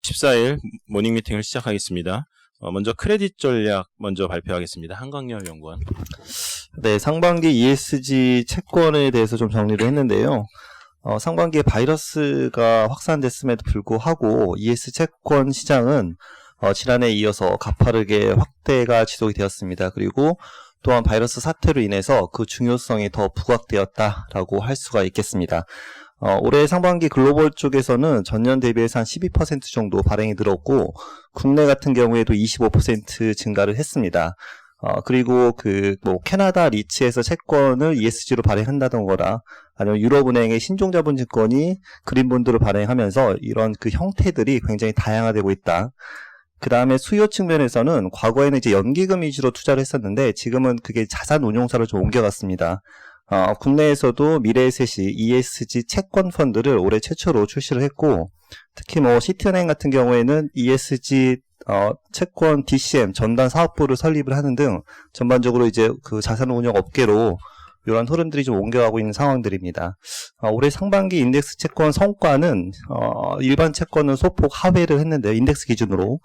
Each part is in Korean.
14일 모닝 미팅을 시작하겠습니다. 먼저 크레딧 전략 먼저 발표하겠습니다. 한강렬 연구원. 네, 상반기 ESG 채권에 대해서 좀 정리를 했는데요. 상반기에 바이러스가 확산됐음에도 불구하고 ES 채권 시장은 지난해에 이어서 가파르게 확대가 지속이 되었습니다. 그리고 또한 바이러스 사태로 인해서 그 중요성이 더 부각되었다라고 할 수가 있겠습니다. 올해 상반기 글로벌 쪽에서는 전년 대비해서 한 12% 정도 발행이 늘었고, 국내 같은 경우에도 25% 증가를 했습니다. 그리고 캐나다 리츠에서 채권을 ESG로 발행한다던거나, 아니면 유럽은행의 신종자본증권이 그린본드로 발행하면서 이런 그 형태들이 굉장히 다양화되고 있다. 그 다음에 수요 측면에서는 과거에는 이제 연기금 위주로 투자를 했었는데, 지금은 그게 자산 운용사로 좀 옮겨갔습니다. 국내에서도 미래에셋이 ESG 채권 펀드를 올해 최초로 출시를 했고, 특히 시티은행 같은 경우에는 ESG 채권 DCM 전담 사업부를 설립을 하는 등 전반적으로 이제 그 자산 운용 업계로 이런 흐름들이 좀 옮겨가고 있는 상황들입니다. 올해 상반기 인덱스 채권 성과는 일반 채권은 소폭 하회를 했는데요. 인덱스 기준으로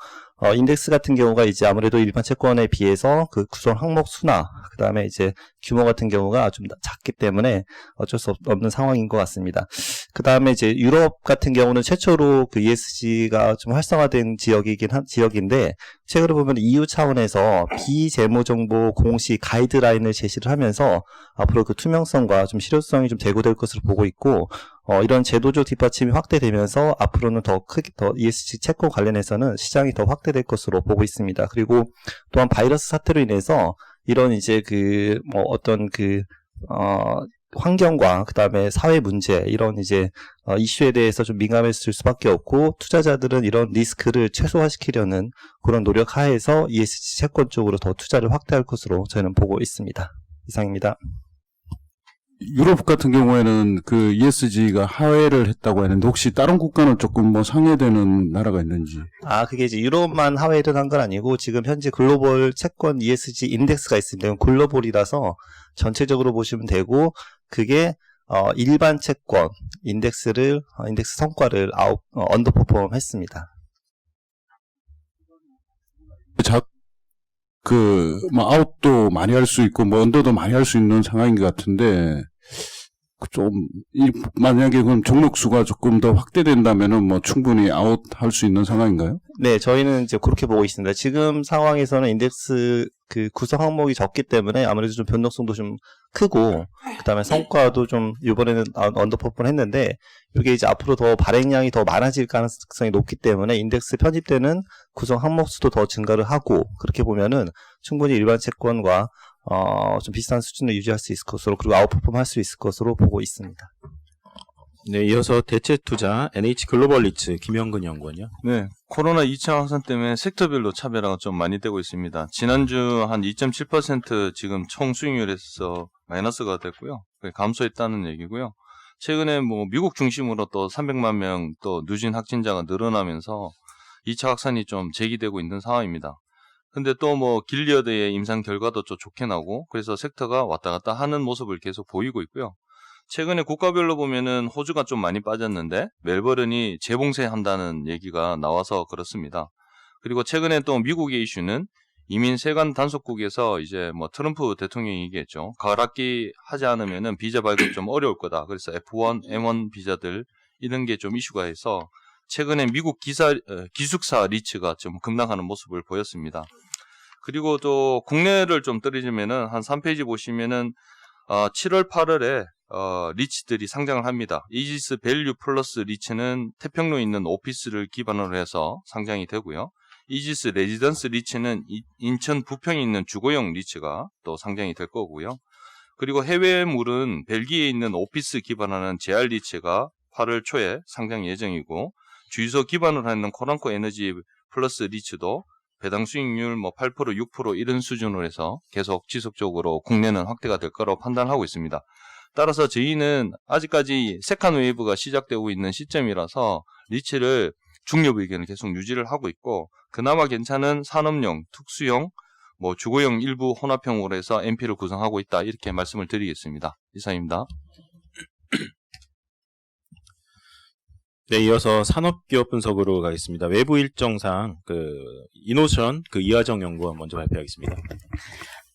인덱스 같은 경우가 이제 아무래도 일반 채권에 비해서 그 구성 항목 수나 그 다음에 이제 규모 같은 경우가 좀 작기 때문에 어쩔 수 없는 상황인 것 같습니다. 그 다음에 이제 유럽 같은 경우는 최초로 그 ESG가 좀 활성화된 지역인데, 최근에 보면 EU 차원에서 비재무정보 공시 가이드라인을 제시를 하면서 앞으로 그 투명성과 좀 실효성이 좀 제고될 것으로 보고 있고, 이런 제도적 뒷받침이 확대되면서 앞으로는 더 ESG 채권 관련해서는 시장이 더 확대될 것으로 보고 있습니다. 그리고 또한 바이러스 사태로 인해서 이런 이제 환경과 그 다음에 사회 문제, 이런 이제 이슈에 대해서 좀 민감해질 수밖에 없고, 투자자들은 이런 리스크를 최소화시키려는 그런 노력 하에서 ESG 채권 쪽으로 더 투자를 확대할 것으로 저희는 보고 있습니다. 이상입니다. 유럽 같은 경우에는 그 ESG가 하회를 했다고 했는데, 혹시 다른 국가는 조금 상회되는 나라가 있는지? 그게 이제 유럽만 하회를 한 건 아니고, 지금 현재 글로벌 채권 ESG 인덱스가 있습니다. 글로벌이라서 전체적으로 보시면 되고, 그게 일반 채권 인덱스 성과를 언더퍼폼 했습니다. 아웃도 많이 할 수 있고, 언더도 많이 할 수 있는 상황인 것 같은데, 만약에 그럼 종목수가 조금 더 확대된다면은 충분히 아웃 할 수 있는 상황인가요? 네, 저희는 이제 그렇게 보고 있습니다. 지금 상황에서는 인덱스 그 구성 항목이 적기 때문에 아무래도 좀 변동성도 좀 크고, 그 다음에 성과도 좀 이번에는 언더퍼폼 했는데, 이게 이제 앞으로 더 발행량이 더 많아질 가능성이 높기 때문에 인덱스 편입되는 구성 항목 수도 더 증가를 하고, 그렇게 보면은 충분히 일반 채권과 좀 비슷한 수준을 유지할 수 있을 것으로, 그리고 아웃퍼폼 할 수 있을 것으로 보고 있습니다. 네, 이어서 대체 투자 NH 글로벌 리츠 김영근 연구원이요. 네, 코로나 2차 확산 때문에 섹터별로 차별화가 좀 많이 되고 있습니다. 지난주 한 2.7% 지금 총 수익률에서 마이너스가 됐고요. 감소했다는 얘기고요. 최근에 미국 중심으로 또 300만 명 또 누진 확진자가 늘어나면서 2차 확산이 좀 제기되고 있는 상황입니다. 근데 또 길리어드의 임상 결과도 좀 좋게 나오고, 그래서 섹터가 왔다 갔다 하는 모습을 계속 보이고 있고요. 최근에 국가별로 보면은 호주가 좀 많이 빠졌는데 멜버른이 재봉쇄한다는 얘기가 나와서 그렇습니다. 그리고 최근에 또 미국의 이슈는 이민 세관 단속국에서 이제 트럼프 대통령이 얘기했죠. 가을 학기 하지 않으면은 비자 발급 좀 어려울 거다. 그래서 F1, M1 비자들 이런 게 좀 이슈가 해서 최근에 미국 기숙사 리츠가 좀 급락하는 모습을 보였습니다. 그리고 또 국내를 좀 떨어지면은 한 3페이지 보시면은 7월 8월에 리츠들이 상장을 합니다. 이지스 밸류 플러스 리츠는 태평로에 있는 오피스를 기반으로 해서 상장이 되고요. 이지스 레지던스 리츠는 인천 부평에 있는 주거용 리츠가 또 상장이 될 거고요. 그리고 해외물은 벨기에에 있는 오피스 기반하는 제알 리츠가 8월 초에 상장 예정이고, 주유소 기반으로 하는 코란코 에너지 플러스 리츠도 배당 수익률 8%, 6% 이런 수준으로 해서 계속 지속적으로 국내는 확대가 될 거라고 판단하고 있습니다. 따라서 저희는 아직까지 세컨 웨이브가 시작되고 있는 시점이라서 리츠를 중립 의견을 계속 유지를 하고 있고, 그나마 괜찮은 산업용, 특수용, 주거용 일부 혼합형으로 해서 NP를 구성하고 있다, 이렇게 말씀을 드리겠습니다. 이상입니다. 네, 이어서 산업기업 분석으로 가겠습니다. 외부 일정상 이노션 이하정 연구원 먼저 발표하겠습니다.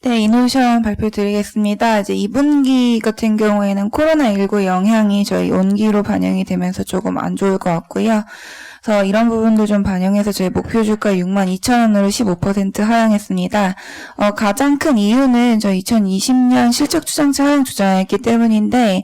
네, 이노션 발표 드리겠습니다. 이제 2분기 같은 경우에는 코로나19 영향이 저희 온기로 반영이 되면서 조금 안 좋을 것 같고요. 그래서 이런 부분도 좀 반영해서 저희 목표 주가 62,000원으로 15% 하향했습니다. 가장 큰 이유는 저희 2020년 실적 추정치 하향 조정했기 때문인데,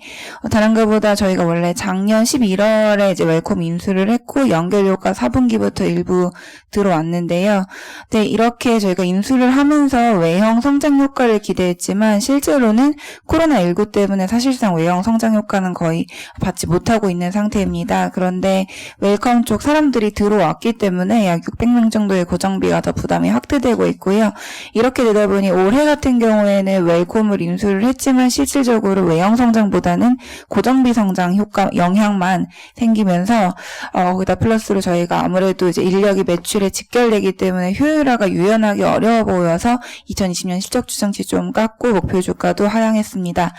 다른 것보다 저희가 원래 작년 11월에 이제 웰콤 인수를 했고, 연결 효과 4분기부터 일부 들어왔는데요. 네, 이렇게 저희가 인수를 하면서 외형 성장 효과를 기대했지만, 실제로는 코로나19 때문에 사실상 외형 성장 효과는 거의 받지 못하고 있는 상태입니다. 그런데 웰컴 쪽 사람들이 들어왔기 때문에 약 600명 정도의 고정비가 더 부담이 확대되고 있고요. 이렇게 되다 보니 올해 같은 경우에는 웰콤을 인수를 했지만 실질적으로 외형 성장보다는 고정비 성장 효과 영향만 생기면서 거기다 플러스로 저희가 아무래도 이제 인력이 매출에 직결되기 때문에 효율화가 유연하기 어려워 보여서 2020년 실적 추정치 좀 깎고 목표 주가도 하향했습니다.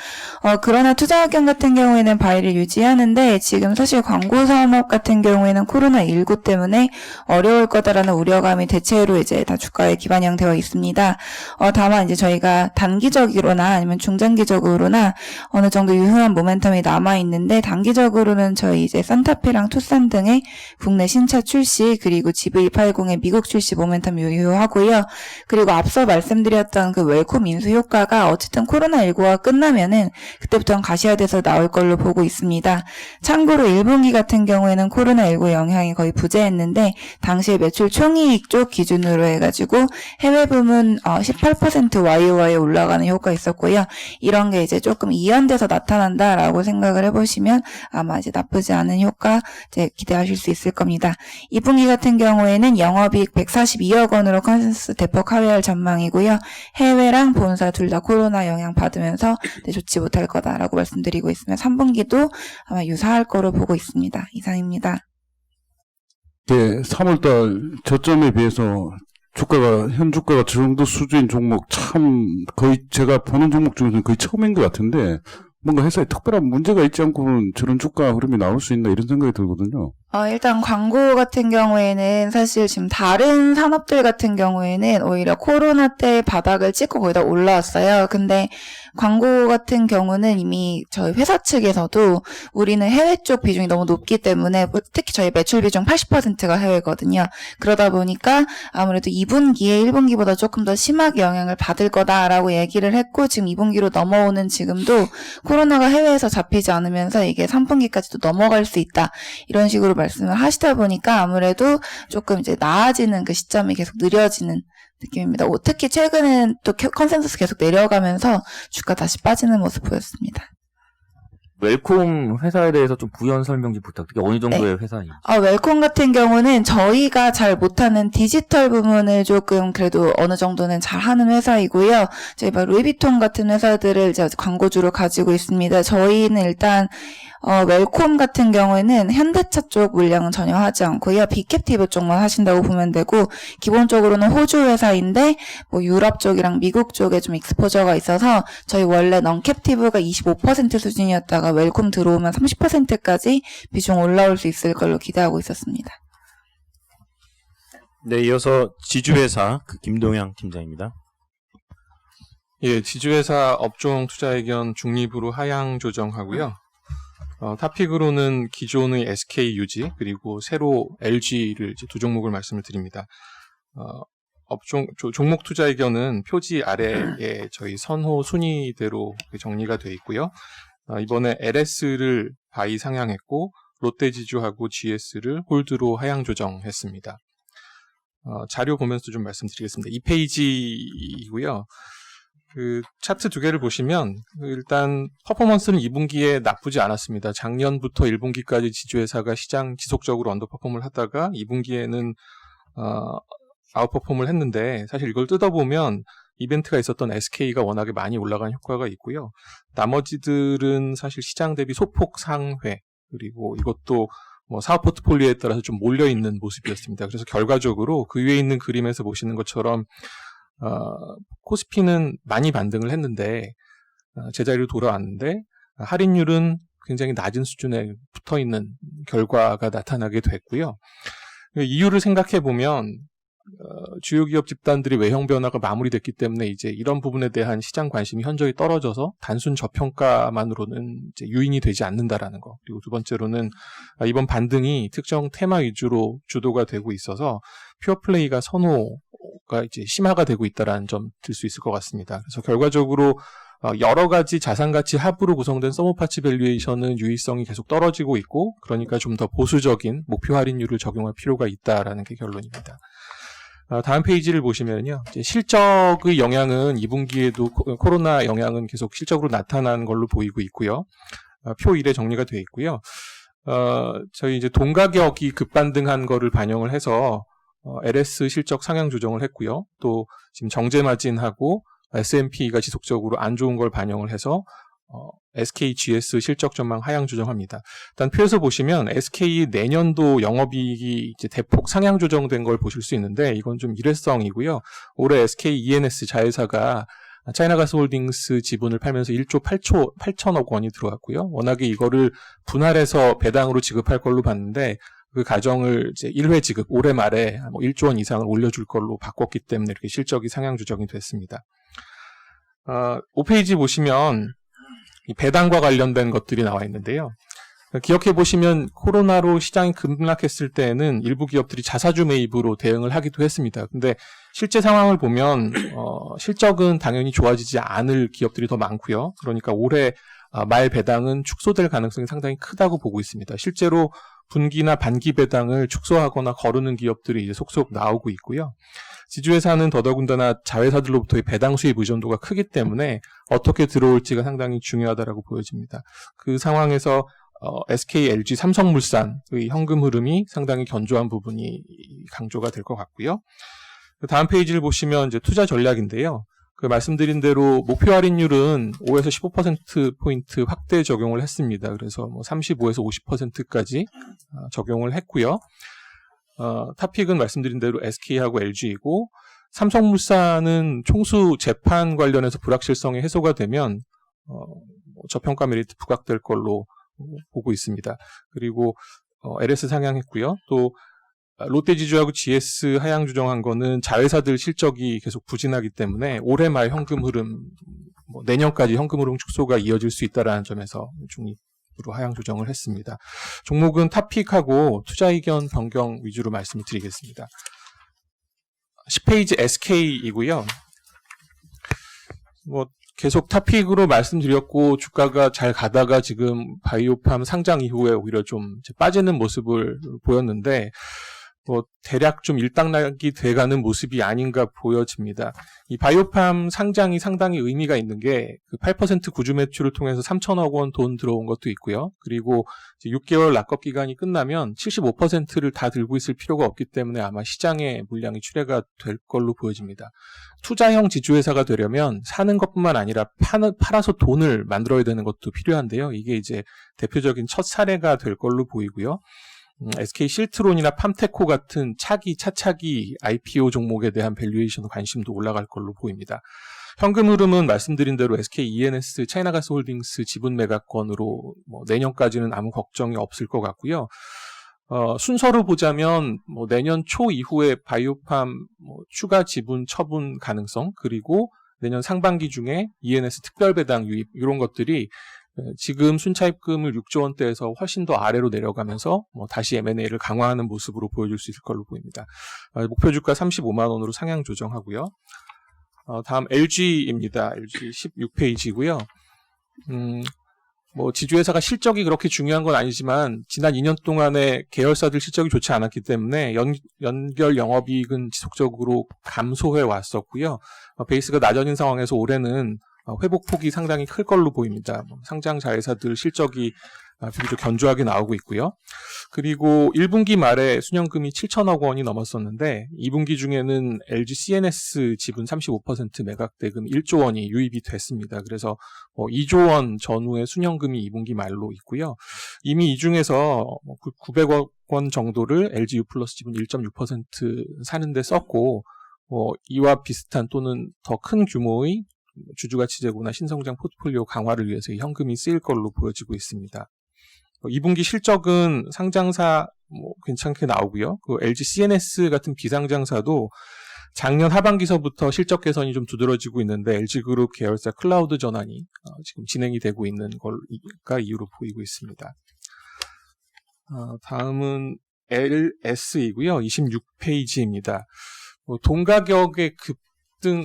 그러나 투자 의견 같은 경우에는 바이를 유지하는데 지금 사실 광고 산업 같은 경우에는 코로나19 때문에 어려울 거다라는 우려감이 대체로 이제 다 주가에 기반형되어 있습니다. 다만 이제 저희가 단기적으로나 아니면 중장기적으로나 어느 정도 유효한 모멘텀이 남아 있는데 단기적으로는 저희 이제 산타페랑 투싼 등의 국내 신차 출시 그리고 GV80의 미국 출시 모멘텀 유효하고요. 그리고 앞서 말씀드렸던 그 웰콤 인수 효과가 어쨌든 코로나19가 끝나면은 그때부터는 가시화돼서 나올 걸로 보고 있습니다. 참고로 1분기 같은 경우에는 코로나19 영향이 거의 부재했는데 당시에 매출 총이익 쪽 기준으로 해가지고 해외 부문 18% YOY 올라가는 효과 있었고요. 이런 게 이제 조금 이연돼서 나타난다라고 생각을 해보시면 아마 이제 나쁘지 않은 효과 이제 기대하실 수 있을 겁니다. 2분기 같은 경우에는 영업이익 142억 원으로 컨센서스 대폭 하회할 전망이고요. 해외랑 본사 둘 다 코로나 영향 받으면서 좋지 못할 거다라고 말씀드리고 있으면 3분기도 아마 유사할 거로 보고 있습니다. 이상입니다. 네, 3월달 저점에 비해서 현 주가가 저 정도 수준인 종목 참 거의 제가 보는 종목 중에서는 거의 처음인 것 같은데 뭔가 회사에 특별한 문제가 있지 않고는 저런 주가 흐름이 나올 수 있나 이런 생각이 들거든요. 일단 광고 같은 경우에는 사실 지금 다른 산업들 같은 경우에는 오히려 코로나 때 바닥을 찍고 거의 다 올라왔어요. 근데 광고 같은 경우는 이미 저희 회사 측에서도 우리는 해외 쪽 비중이 너무 높기 때문에 특히 저희 매출 비중 80%가 해외거든요. 그러다 보니까 아무래도 2분기에 1분기보다 조금 더 심하게 영향을 받을 거다라고 얘기를 했고 지금 2분기로 넘어오는 지금도 코로나가 해외에서 잡히지 않으면서 이게 3분기까지도 넘어갈 수 있다. 이런 식으로 말씀을 하시다 보니까 아무래도 조금 이제 나아지는 그 시점이 계속 느려지는 느낌입니다. 특히 최근에는 또 컨센서스 계속 내려가면서 주가 다시 빠지는 모습 보였습니다. 웰콤 회사에 대해서 좀 부연 설명 좀 부탁드릴게요. 어느 정도의 회사인지. 웰콤 같은 경우는 저희가 잘 못하는 디지털 부분을 조금 그래도 어느 정도는 잘하는 회사이고요. 저희 루이비통 같은 회사들을 이제 광고주로 가지고 있습니다. 저희는 일단 웰콤 같은 경우에는 현대차 쪽 물량은 전혀 하지 않고요. 빅캡티브 쪽만 하신다고 보면 되고 기본적으로는 호주 회사인데 유럽 쪽이랑 미국 쪽에 좀 익스포저가 있어서 저희 원래 넌캡티브가 25% 수준이었다가 웰콤 들어오면 30%까지 비중 올라올 수 있을 걸로 기대하고 있었습니다. 네, 이어서 지주회사 김동양 팀장입니다. 예, 지주회사 업종 투자 의견 중립으로 하향 조정하고요. 타픽으로는 기존의 SK 유지 그리고 새로 LG를 이제 두 종목을 말씀을 드립니다. 종목 투자 의견은 표지 아래에 저희 선호 순위대로 정리가 되어 있고요. 이번에 LS를 바이 상향했고 롯데지주하고 GS를 홀드로 하향 조정했습니다. 자료 보면서 좀 말씀드리겠습니다. 2페이지이고요. 그 차트 두 개를 보시면 일단 퍼포먼스는 2분기에 나쁘지 않았습니다. 작년부터 1분기까지 지주회사가 시장 지속적으로 언더퍼폼을 하다가 2분기에는 아웃퍼폼을 했는데 사실 이걸 뜯어보면 이벤트가 있었던 SK가 워낙에 많이 올라간 효과가 있고요. 나머지들은 사실 시장 대비 소폭 상회 그리고 이것도 사업 포트폴리오에 따라서 좀 몰려있는 모습이었습니다. 그래서 결과적으로 그 위에 있는 그림에서 보시는 것처럼 코스피는 많이 반등을 했는데 제자리로 돌아왔는데 할인율은 굉장히 낮은 수준에 붙어 있는 결과가 나타나게 됐고요. 이유를 생각해 보면 주요 기업 집단들이 외형 변화가 마무리됐기 때문에 이제 이런 부분에 대한 시장 관심이 현저히 떨어져서 단순 저평가만으로는 이제 유인이 되지 않는다라는 거. 그리고 두 번째로는 이번 반등이 특정 테마 위주로 주도가 되고 있어서 퓨어플레이가 선호가 이제 심화가 되고 있다라는 점 들 수 있을 것 같습니다. 그래서 결과적으로 여러 가지 자산 가치 합으로 구성된 서머파츠 밸류에이션은 유의성이 계속 떨어지고 있고, 그러니까 좀 더 보수적인 목표 할인율을 적용할 필요가 있다라는 게 결론입니다. 다음 페이지를 보시면요. 이제 실적의 영향은 2분기에도 코로나 영향은 계속 실적으로 나타나는 걸로 보이고 있고요. 표 1에 정리가 되어 있고요. 저희 이제 동가격이 급반등한 거를 반영을 해서 LS 실적 상향 조정을 했고요. 또 지금 정제 마진하고 S&P가 지속적으로 안 좋은 걸 반영을 해서 SKGS 실적 전망 하향 조정합니다. 일단 표에서 보시면 SK 내년도 영업이익이 이제 대폭 상향 조정된 걸 보실 수 있는데, 이건 좀 일회성이고요. 올해 SK E&S 자회사가 차이나가스홀딩스 지분을 팔면서 1조 8천억 원이 들어왔고요. 워낙에 이거를 분할해서 배당으로 지급할 걸로 봤는데, 그 과정을 이제 1회 지급, 올해 말에 1조 원 이상을 올려줄 걸로 바꿨기 때문에 이렇게 실적이 상향 조정이 됐습니다. 5페이지 보시면 이 배당과 관련된 것들이 나와 있는데요. 기억해 보시면 코로나로 시장이 급락했을 때에는 일부 기업들이 자사주 매입으로 대응을 하기도 했습니다. 근데 실제 상황을 보면 실적은 당연히 좋아지지 않을 기업들이 더 많고요. 그러니까 올해 말 배당은 축소될 가능성이 상당히 크다고 보고 있습니다. 실제로 분기나 반기 배당을 축소하거나 거르는 기업들이 이제 속속 나오고 있고요. 지주회사는 더더군다나 자회사들로부터의 배당 수입 의존도가 크기 때문에 어떻게 들어올지가 상당히 중요하다라고 보여집니다. 그 상황에서 SK, LG, 삼성물산의 현금 흐름이 상당히 견조한 부분이 강조가 될 것 같고요. 다음 페이지를 보시면 이제 투자 전략인데요. 그 말씀드린 대로 목표 할인율은 5에서 15%포인트 확대 적용을 했습니다. 그래서 35에서 50%까지 적용을 했고요. 탑픽은 말씀드린 대로 SK하고 LG이고, 삼성물산은 총수 재판 관련해서 불확실성이 해소가 되면 저평가 메리트 부각될 걸로 보고 있습니다. 그리고 LS 상향했고요. 또 롯데지주하고 GS 하향 조정한 거는 자회사들 실적이 계속 부진하기 때문에 올해 말 현금 흐름, 내년까지 현금 흐름 축소가 이어질 수 있다는 점에서 중립으로 하향 조정을 했습니다. 종목은 탑픽하고 투자 의견 변경 위주로 말씀을 드리겠습니다. 10페이지 SK이고요. 계속 탑픽으로 말씀드렸고, 주가가 잘 가다가 지금 바이오팜 상장 이후에 오히려 좀 빠지는 모습을 보였는데, 대략 좀 일당락이 돼가는 모습이 아닌가 보여집니다. 이 바이오팜 상장이 상당히 의미가 있는 게, 그 8% 구주 매출을 통해서 3천억 원 돈 들어온 것도 있고요. 그리고 이제 6개월 락업 기간이 끝나면 75%를 다 들고 있을 필요가 없기 때문에 아마 시장의 물량이 출회가 될 걸로 보여집니다. 투자형 지주회사가 되려면 사는 것뿐만 아니라 팔아서 돈을 만들어야 되는 것도 필요한데요. 이게 이제 대표적인 첫 사례가 될 걸로 보이고요. SK 실트론이나 팜테코 같은 차차기 IPO 종목에 대한 밸류에이션 관심도 올라갈 걸로 보입니다. 현금 흐름은 말씀드린 대로 SK E&S 차이나가스홀딩스 지분 매각건으로 내년까지는 아무 걱정이 없을 것 같고요. 순서로 보자면 내년 초 이후에 바이오팜 추가 지분 처분 가능성, 그리고 내년 상반기 중에 E&S 특별 배당 유입, 이런 것들이 지금 순차입금을 6조 원대에서 훨씬 더 아래로 내려가면서 다시 M&A를 강화하는 모습으로 보여줄 수 있을 걸로 보입니다. 목표 주가 35만 원으로 상향 조정하고요. 다음 LG입니다. LG 16페이지고요. 지주회사가 실적이 그렇게 중요한 건 아니지만 지난 2년 동안에 계열사들 실적이 좋지 않았기 때문에 연결 영업이익은 지속적으로 감소해 왔었고요. 베이스가 낮아진 상황에서 올해는 회복폭이 상당히 클 걸로 보입니다. 상장 자회사들 실적이 비교적 견조하게 나오고 있고요. 그리고 1분기 말에 순현금이 7천억 원이 넘었었는데 2분기 중에는 LG CNS 지분 35% 매각 대금 1조 원이 유입이 됐습니다. 그래서 2조 원 전후의 순현금이 2분기 말로 있고요. 이미 이 중에서 900억 원 정도를 LG U 플러스 지분 1.6% 사는데 썼고, 이와 비슷한 또는 더 큰 규모의 주주가치 제고나 신성장 포트폴리오 강화를 위해서 현금이 쓰일 걸로 보여지고 있습니다. 2분기 실적은 상장사 괜찮게 나오고요. 그 LG CNS 같은 비상장사도 작년 하반기서부터 실적 개선이 좀 두드러지고 있는데 LG그룹 계열사 클라우드 전환이 지금 진행이 되고 있는 걸가 이유로 보이고 있습니다. 다음은 LS이고요. 26페이지입니다. 동가격의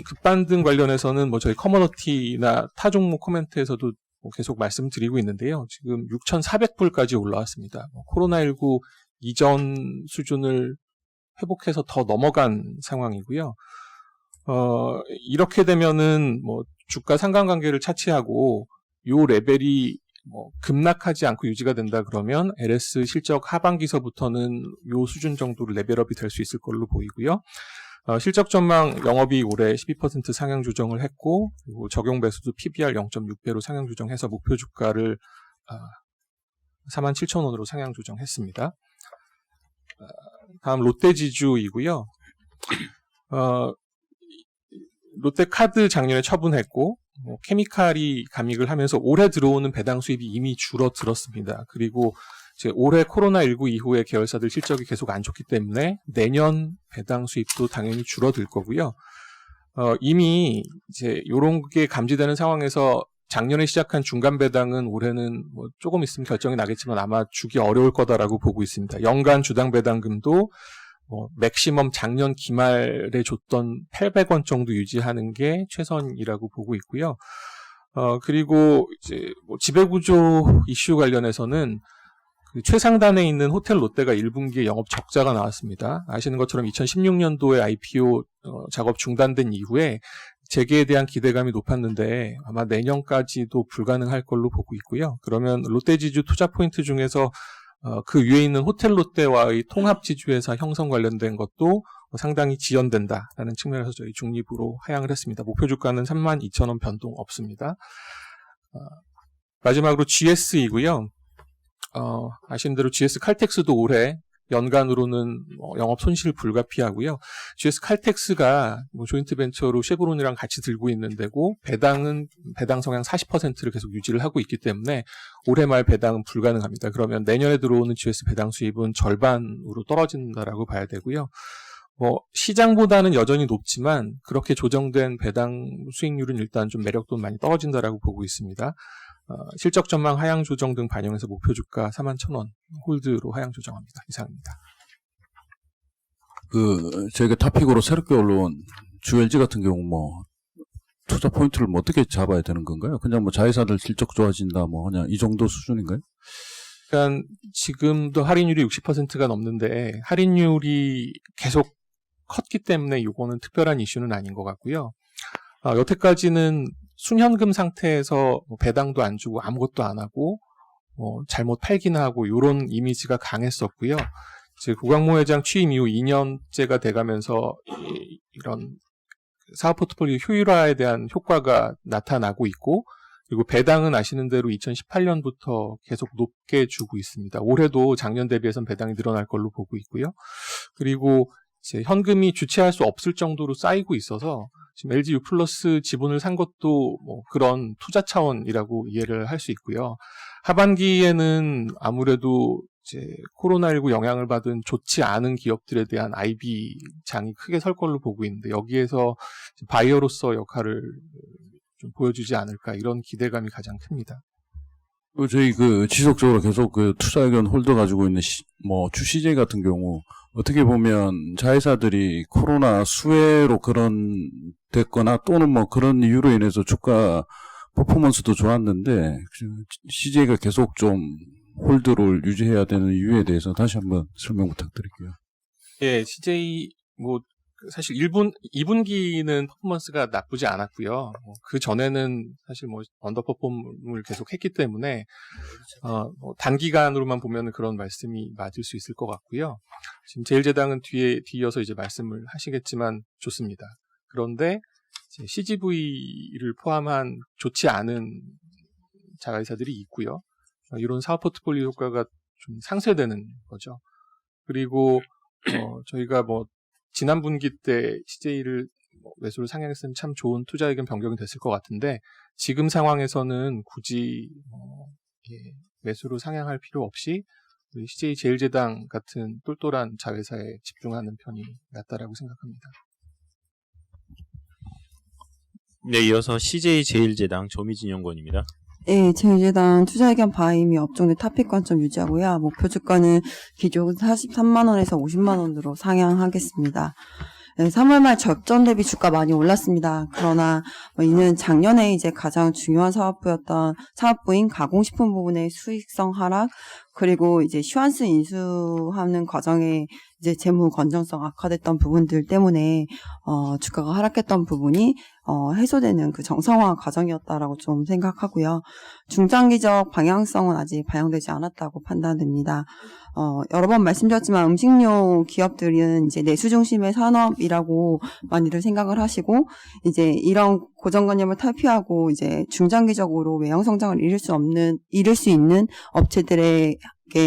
급반등 관련해서는 저희 커머너티나 타 종목 코멘트에서도 계속 말씀드리고 있는데요. 지금 6,400불까지 올라왔습니다. 코로나19 이전 수준을 회복해서 더 넘어간 상황이고요. 이렇게 되면은 주가 상관관계를 차치하고 요 레벨이 급락하지 않고 유지가 된다 그러면 LS 실적 하반기서부터는 요 수준 정도로 레벨업이 될 수 있을 걸로 보이고요. 실적 전망 영업이익 올해 12% 상향 조정을 했고, 그리고 적용 배수도 PBR 0.6배로 상향 조정해서 목표 주가를 47,000원으로 상향 조정했습니다. 다음 롯데지주이고요. 롯데카드 작년에 처분했고, 케미칼이 감익을 하면서 올해 들어오는 배당 수입이 이미 줄어들었습니다. 그리고 이제 올해 코로나19 이후에 계열사들 실적이 계속 안 좋기 때문에 내년 배당 수입도 당연히 줄어들 거고요. 이미 이제 요런 게 감지되는 상황에서 작년에 시작한 중간 배당은 올해는 조금 있으면 결정이 나겠지만 아마 주기 어려울 거다라고 보고 있습니다. 연간 주당 배당금도 맥시멈 작년 기말에 줬던 800원 정도 유지하는 게 최선이라고 보고 있고요. 그리고 이제 지배구조 이슈 관련해서는 그 최상단에 있는 호텔 롯데가 1분기에 영업 적자가 나왔습니다. 아시는 것처럼 2016년도에 IPO 작업 중단된 이후에 재개에 대한 기대감이 높았는데 아마 내년까지도 불가능할 걸로 보고 있고요. 그러면 롯데지주 투자 포인트 중에서 그 위에 있는 호텔 롯데와의 통합지주회사 형성 관련된 것도 상당히 지연된다라는 측면에서 저희 중립으로 하향을 했습니다. 목표 주가는 32,000원 변동 없습니다. 마지막으로 GS이고요. 아시는 대로 GS 칼텍스도 올해 연간으로는 영업 손실 불가피하고요. GS 칼텍스가 조인트 벤처로 쉐브론이랑 같이 들고 있는 데고 배당 성향 40%를 계속 유지를 하고 있기 때문에 올해 말 배당은 불가능합니다. 그러면 내년에 들어오는 GS 배당 수입은 절반으로 떨어진다라고 봐야 되고요. 시장보다는 여전히 높지만 그렇게 조정된 배당 수익률은 일단 좀 매력도 많이 떨어진다라고 보고 있습니다. 실적 전망 하향 조정 등 반영해서 목표 주가 41,000원 홀드로 하향 조정합니다. 이상입니다. 저희가 타픽으로 새롭게 올라온 주LG 같은 경우 투자 포인트를 어떻게 잡아야 되는 건가요? 그냥 자회사들 실적 좋아진다 그냥 이 정도 수준인가요? 그러니까 지금도 할인율이 60%가 넘는데 할인율이 계속 컸기 때문에 이거는 특별한 이슈는 아닌 것 같고요. 여태까지는 순현금 상태에서 배당도 안 주고 아무것도 안 하고 잘못 팔기나 하고 이런 이미지가 강했었고요. 이제 구광모 회장 취임 이후 2년째가 돼가면서 이런 사업 포트폴리오 효율화에 대한 효과가 나타나고 있고, 그리고 배당은 아시는 대로 2018년부터 계속 높게 주고 있습니다. 올해도 작년 대비해서는 배당이 늘어날 걸로 보고 있고요. 그리고 이제 현금이 주체할 수 없을 정도로 쌓이고 있어서 지금 LG U+ 지분을 산 것도 그런 투자 차원이라고 이해를 할 수 있고요. 하반기에는 아무래도 이제 코로나19 영향을 받은 좋지 않은 기업들에 대한 IB 장이 크게 설 걸로 보고 있는데 여기에서 바이어로서 역할을 좀 보여주지 않을까 이런 기대감이 가장 큽니다. 저희 지속적으로 계속 투자 의견 홀더 가지고 있는 주 CJ 같은 경우 어떻게 보면 자회사들이 코로나 수혜로 됐거나 또는 그런 이유로 인해서 주가 퍼포먼스도 좋았는데 CJ가 계속 좀 홀드를 유지해야 되는 이유에 대해서 다시 한번 설명 부탁드릴게요. 예, CJ 사실 2분기는 퍼포먼스가 나쁘지 않았고요. 그 전에는 사실 언더퍼폼을 계속 했기 때문에 단기간으로만 보면 그런 말씀이 맞을 수 있을 것 같고요. 지금 제일제당은 뒤이어서 이제 말씀을 하시겠지만 좋습니다. 그런데 CGV를 포함한 좋지 않은 자회사들이 있고요. 이런 사업 포트폴리오 효과가 좀 상쇄되는 거죠. 그리고 저희가 지난 분기 때 CJ를 매수를 상향했으면 참 좋은 투자 의견 변경이 됐을 것 같은데 지금 상황에서는 굳이 매수로 상향할 필요 없이 우리 CJ제일제당 같은 똘똘한 자회사에 집중하는 편이 낫다라고 생각합니다. 네, 이어서 CJ제일제당 조미진 연구원입니다. 네, 제일제당 투자의견 바이미 업종내 탑픽 관점 유지하고요. 목표 주가는 기존 43만 원에서 50만 원으로 상향하겠습니다. 네, 3월 말 적전 대비 주가 많이 올랐습니다. 그러나 이는 작년에 이제 가장 중요한 사업부인 가공식품 부분의 수익성 하락, 그리고 이제 슈완스 인수하는 과정에 이제 재무 건전성 악화됐던 부분들 때문에 주가가 하락했던 부분이 해소되는 그 정상화 과정이었다라고 좀 생각하고요. 중장기적 방향성은 아직 반영되지 않았다고 판단됩니다. 여러 번 말씀드렸지만 음식료 기업들은 이제 내수 중심의 산업이라고 많이들 생각을 하시고, 이제 이런 고정관념을 탈피하고 이제 중장기적으로 외형 성장을 이룰 수 있는 업체들에게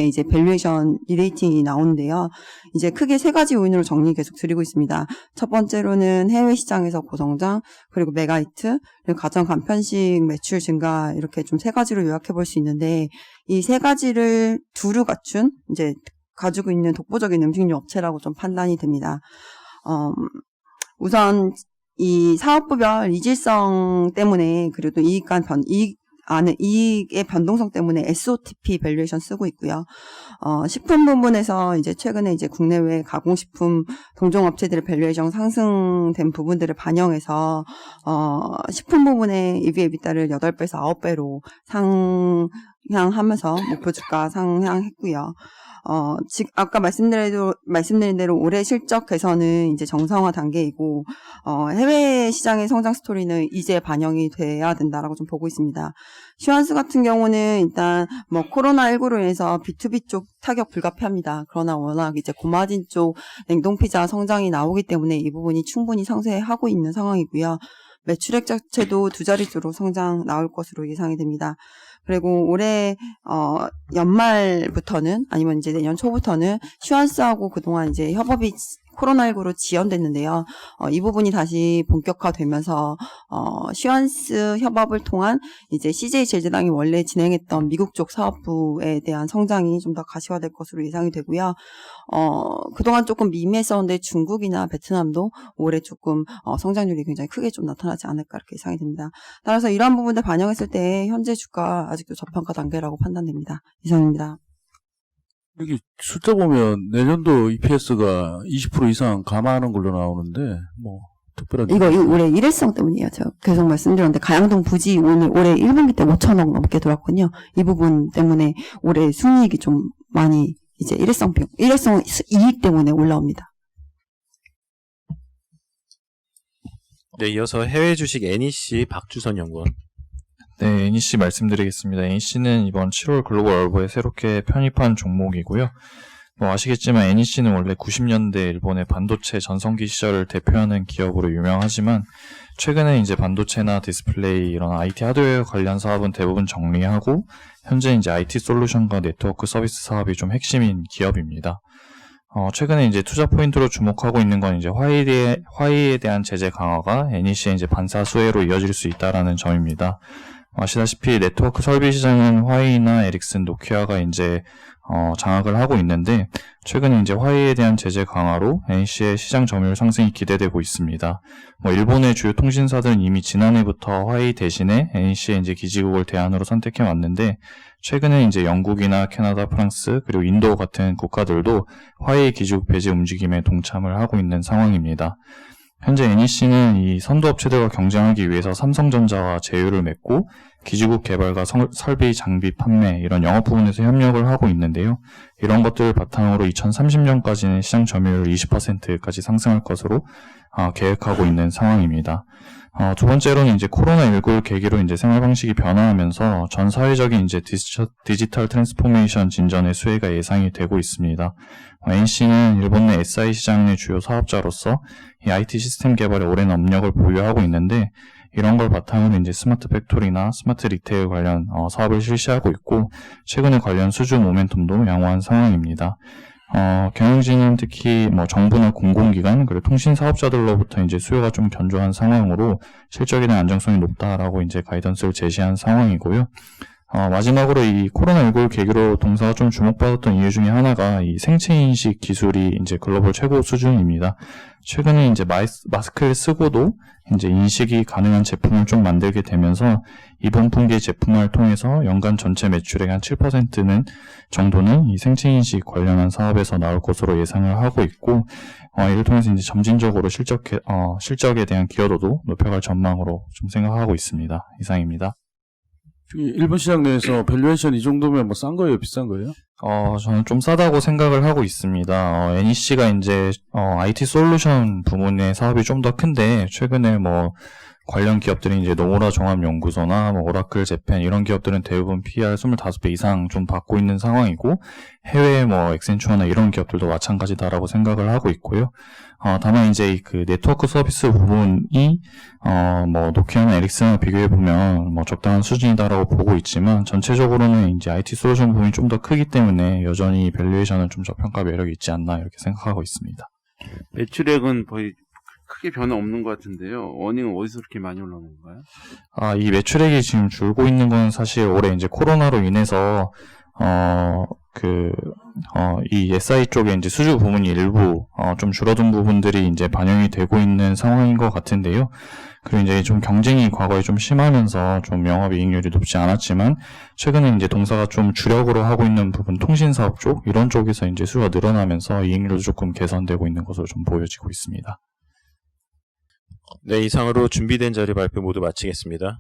이제 밸류에이션 리레이팅이 나오는데요. 이제 크게 세 가지 요인으로 정리 계속 드리고 있습니다. 첫 번째로는 해외 시장에서 고성장, 그리고 메가히트, 그리고 가정 간편식 매출 증가, 이렇게 좀 세 가지로 요약해 볼 수 있는데, 이 세 가지를 두루 갖춘 이제 가지고 있는 독보적인 음식료 업체라고 좀 판단이 됩니다. 우선 이 사업부별 이질성 때문에, 그리고 또 이익의 변동성 때문에 SOTP 밸류에이션 쓰고 있고요. 식품 부분에서 이제 최근에 이제 국내외 가공식품 동종업체들의 밸류에이션 상승된 부분들을 반영해서, 식품 부분의 EV/EBITDA를 8배에서 9배로 상향하면서 목표 주가 상향했고요. 아까 말씀드린 대로 올해 실적 개선은 이제 정상화 단계이고, 해외 시장의 성장 스토리는 이제 반영이 돼야 된다라고 좀 보고 있습니다. 슈완스 같은 경우는 일단 코로나19로 인해서 B2B 쪽 타격 불가피합니다. 그러나 워낙 이제 고마진 쪽 냉동피자 성장이 나오기 때문에 이 부분이 충분히 상쇄하고 있는 상황이고요. 매출액 자체도 두 자릿수로 성장 나올 것으로 예상이 됩니다. 그리고 올해 연말부터는, 아니면 이제 내년 초부터는 슈완스하고 그동안 이제 협업이 코로나19로 지연됐는데요. 이 부분이 다시 본격화되면서 슈완스 협업을 통한 이제 CJ제일제당이 원래 진행했던 미국 쪽 사업부에 대한 성장이 좀 더 가시화될 것으로 예상이 되고요. 그동안 조금 미미했었는데 중국이나 베트남도 올해 조금 성장률이 굉장히 크게 좀 나타나지 않을까 이렇게 예상이 됩니다. 따라서 이러한 부분들 반영했을 때 현재 주가 아직도 저평가 단계라고 판단됩니다. 이상입니다. 여기 숫자 보면 내년도 EPS가 20% 이상 감안하는 걸로 나오는데, 특별한. 이거 올해 일회성 때문이에요. 제가 계속 말씀드렸는데, 가양동 부지 올해 1분기 때 5천억 넘게 들어왔거든요. 이 부분 때문에 올해 순이익이 좀 많이 이제 일회성 이익 때문에 올라옵니다. 네, 이어서 해외 주식 NEC 박주선 연구원. 네, NEC 말씀드리겠습니다. NEC는 이번 7월 글로벌 얼버에 새롭게 편입한 종목이고요. 아시겠지만 NEC는 원래 90년대 일본의 반도체 전성기 시절을 대표하는 기업으로 유명하지만, 최근에 이제 반도체나 디스플레이 이런 IT 하드웨어 관련 사업은 대부분 정리하고, 현재 이제 IT 솔루션과 네트워크 서비스 사업이 좀 핵심인 기업입니다. 최근에 이제 투자 포인트로 주목하고 있는 건 이제 화웨이에 대한 제재 강화가 NEC의 이제 반사 수혜로 이어질 수 있다라는 점입니다. 아시다시피 네트워크 설비 시장은 화웨이나 에릭슨, 노키아가 이제 장악을 하고 있는데, 최근에 이제 화웨이에 대한 제재 강화로 NEC의 시장 점유율 상승이 기대되고 있습니다. 일본의 주요 통신사들은 이미 지난해부터 화웨이 대신에 NEC의 이제 기지국을 대안으로 선택해 왔는데, 최근에 이제 영국이나 캐나다, 프랑스, 그리고 인도 같은 국가들도 화웨이 기지국 배제 움직임에 동참을 하고 있는 상황입니다. 현재 NEC는 이 선도업체들과 경쟁하기 위해서 삼성전자와 제휴를 맺고 기지국 개발과 설비, 장비, 판매 이런 영업 부분에서 협력을 하고 있는데요. 이런 것들을 바탕으로 2030년까지는 시장 점유율 20%까지 상승할 것으로 계획하고 있는 상황입니다. 두 번째로는 이제 코로나19를 계기로 이제 생활 방식이 변화하면서 전 사회적인 이제 디지털 트랜스포메이션 진전의 수혜가 예상이 되고 있습니다. NEC는 일본 내 SI 시장의 주요 사업자로서 이 IT 시스템 개발에 오랜 업력을 보유하고 있는데, 이런 걸 바탕으로 이제 스마트 팩토리나 스마트 리테일 관련 사업을 실시하고 있고, 최근에 관련 수주 모멘텀도 양호한 상황입니다. 경영진은 특히 정부나 공공기관 그리고 통신 사업자들로부터 이제 수요가 좀 견조한 상황으로 실적에 대한 안정성이 높다라고 이제 가이던스를 제시한 상황이고요. 마지막으로 이 코로나19를 계기로 동사가 좀 주목받았던 이유 중에 하나가 이 생체인식 기술이 이제 글로벌 최고 수준입니다. 최근에 이제 마스크를 쓰고도 이제 인식이 가능한 제품을 좀 만들게 되면서 이번 분기의 제품화를 통해서 연간 전체 매출의 한 7%는 정도는 이 생체인식 관련한 사업에서 나올 것으로 예상을 하고 있고, 이를 통해서 이제 점진적으로 실적에 대한 기여도도 높여갈 전망으로 좀 생각하고 있습니다. 이상입니다. 일본 시장 내에서 밸류에이션 이 정도면 뭐 싼 거예요, 비싼 거예요? 저는 좀 싸다고 생각을 하고 있습니다. NEC가 이제, IT 솔루션 부문의 사업이 좀 더 큰데, 최근에 뭐, 관련 기업들이 이제 노무라 종합연구소나 뭐 오라클 재팬 이런 기업들은 대부분 PER 25배 이상 좀 받고 있는 상황이고, 해외 뭐 엑센추어나 이런 기업들도 마찬가지다라고 생각을 하고 있고요. 다만 이제 그 네트워크 서비스 부분이 뭐 노키아나 에릭슨을 비교해 보면 뭐 적당한 수준이다라고 보고 있지만, 전체적으로는 이제 IT 솔루션 부분이 좀 더 크기 때문에 여전히 밸류에이션은 좀 저평가 매력이 있지 않나 이렇게 생각하고 있습니다. 매출액은 거의 크게 변화 없는 것 같은데요. 원인은 어디서 그렇게 많이 올라오는 건가요? 이 매출액이 지금 줄고 있는 건 사실 올해 이제 코로나로 인해서 이 SI 쪽에 이제 수주 부문이 일부 좀 줄어든 부분들이 이제 반영이 되고 있는 상황인 것 같은데요. 그리고 이제 좀 경쟁이 과거에 좀 심하면서 좀 영업이익률이 높지 않았지만, 최근에 이제 동사가 좀 주력으로 하고 있는 부분, 통신 사업 쪽 이런 쪽에서 이제 수요가 늘어나면서 이익률도 조금 개선되고 있는 것으로 좀 보여지고 있습니다. 네, 이상으로 준비된 자료 발표 모두 마치겠습니다.